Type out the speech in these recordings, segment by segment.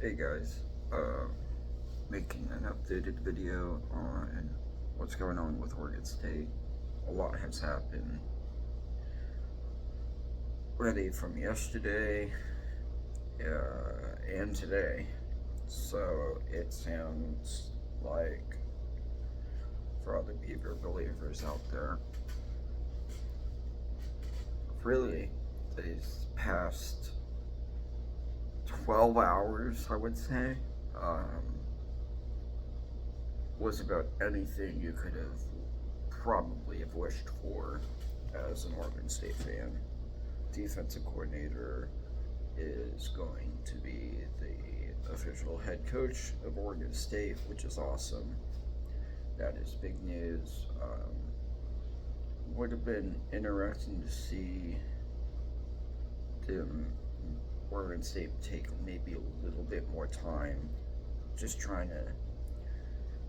Hey guys, making an updated video on what's going on with Oregon State. A lot has happened really from yesterday and today. So it sounds like for all the Beaver believers out there, really these past 12 hours, I would say, was about anything you could have probably have wished for as an Oregon State fan. Defensive coordinator is going to be the official head coach of Oregon State, which is awesome. That is big news. Would have been interesting to see the Oregon State take maybe a little bit more time, just trying to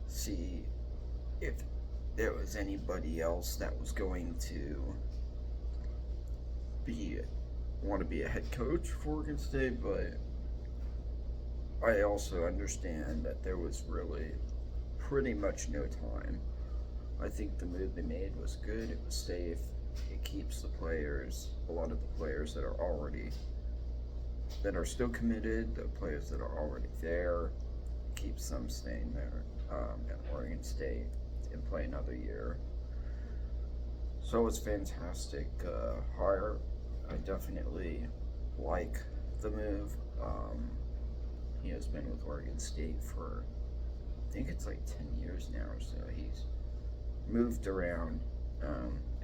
see if there was anybody else that was going to want to be a head coach for Oregon State, but I also understand that there was really pretty much no time. I think the move they made was good. It was safe. It keeps the players, a lot of the players that are still committed, the players that are already there, keeps them staying there at Oregon State and play another year. So it's fantastic hire. I definitely like the move. He has been with Oregon State for, I think it's like 10 years now, so he's moved around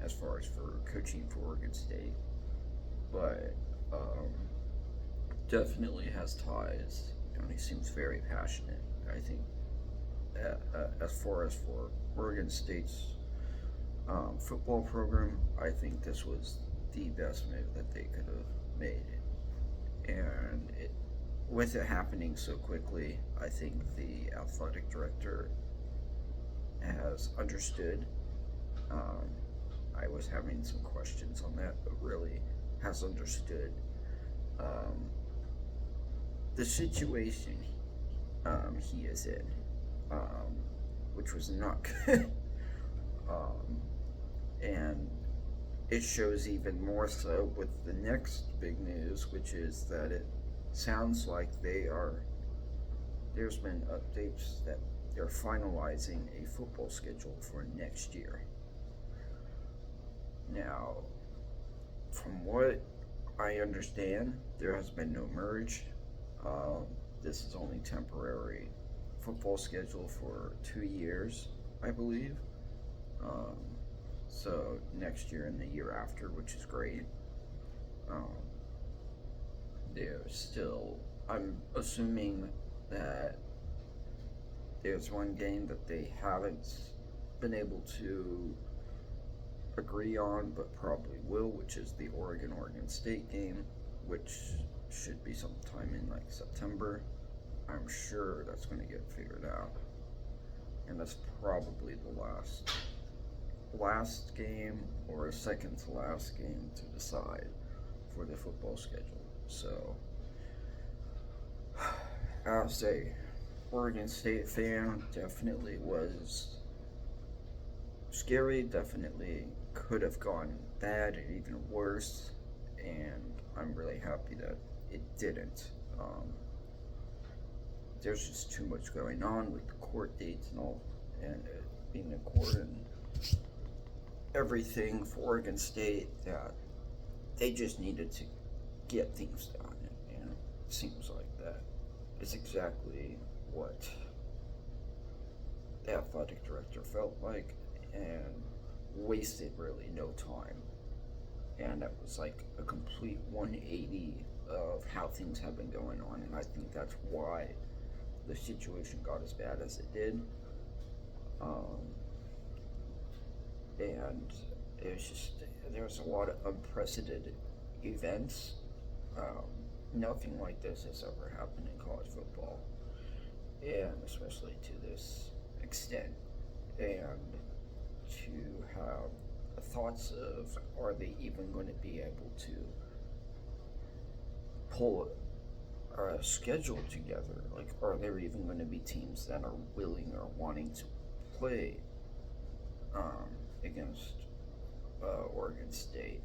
as far as for coaching for Oregon State, but definitely has ties. He seems very passionate. I think as far as for Oregon State's football program, I think this was the best move that they could have made. And with it happening so quickly, I think the athletic director has understood. Um, I was having some questions on that, but really has understood um, the situation he is in, um, which was not good. um, and it shows even more so with the next big news, which is that it sounds like there's been updates that they're finalizing a football schedule for next year. Now, from what I understand, there has been no merge. Um, this is only temporary football schedule for 2 years, I believe. Um, so next year and the year after, which is great. Um, there's still, I'm assuming that there's one game that they haven't been able to agree on, but probably will, which is the Oregon State game, which should be sometime in like September. I'm sure that's going to get figured out, and that's probably the last game or second to last game to decide for the football schedule. So, as a Oregon State fan, definitely was scary. Definitely could have gone bad or even worse, and I'm really happy that it didn't. There's just too much going on with the court dates and all, and being in court and everything for Oregon State that they just needed to get things done. And it seems like that is exactly what the athletic director felt like, and wasted really no time. And that was like a complete 180 of how things have been going on, and I think that's why the situation got as bad as it did. Um, and there's a lot of unprecedented events. Um, Nothing like this has ever happened in college football, and especially to this extent. And to have thoughts of, are they even going to be able to pull scheduled together. Like, are there even going to be teams that are willing or wanting to play against Oregon State?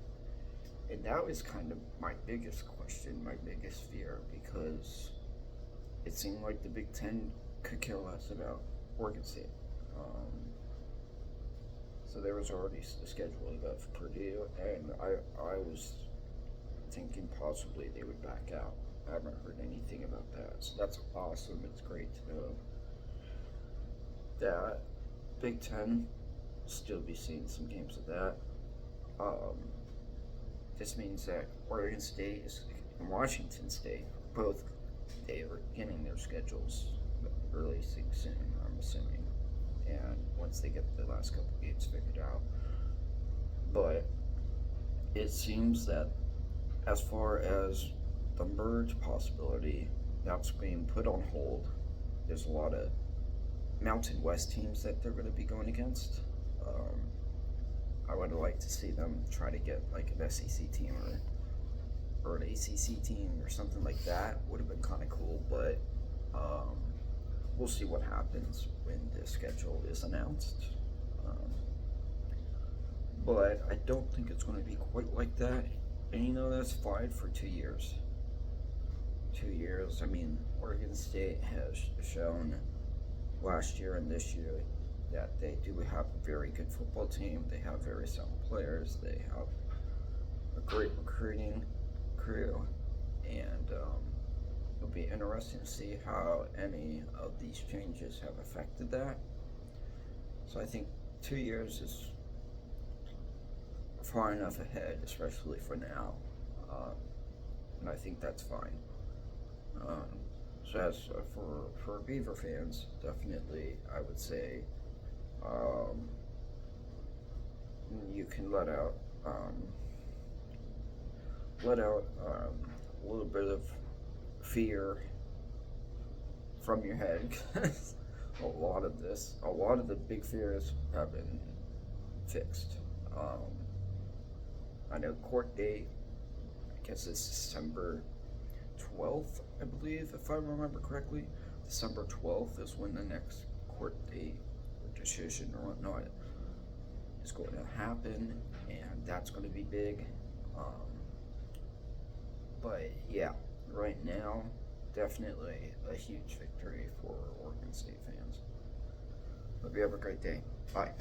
And that was kind of my biggest question, my biggest fear, because it seemed like the Big Ten could care less about Oregon State. Um, so there was already a scheduling of Purdue, and I was thinking possibly they would back out. I haven't heard anything about that, so that's awesome. It's great to know that Big Ten still be seeing some games of that. Um, this means that Oregon State and Washington State both they are getting their schedules releasing soon. I'm assuming, and once they get the last couple games figured out, but it seems that as far as the merge possibility, that's being put on hold. There's a lot of Mountain West teams that they're going to be going against. Um, I would like to see them try to get like an SEC team or an ACC team or something like that. Would have been kind of cool, but we'll see what happens when the schedule is announced. Um, but I don't think it's going to be quite like that. And that's fine for 2 years. 2 years. I mean, Oregon State has shown last year and this year that they do have a very good football team. They have very sound players. They have a great recruiting crew, and it'll be interesting to see how any of these changes have affected that. So I think 2 years is far enough ahead, especially for now, and I think that's fine. Um, so as for Beaver fans, definitely I would say um, you can let out a little bit of fear from your head. a a lot of the big fears have been fixed. I know court date, I guess it's December 12th, I believe, if I remember correctly. December 12th is when the next court date or decision or whatnot is going to happen, and that's going to be big. But yeah, right now, definitely a huge victory for Oregon State fans. Hope you have a great day. Bye.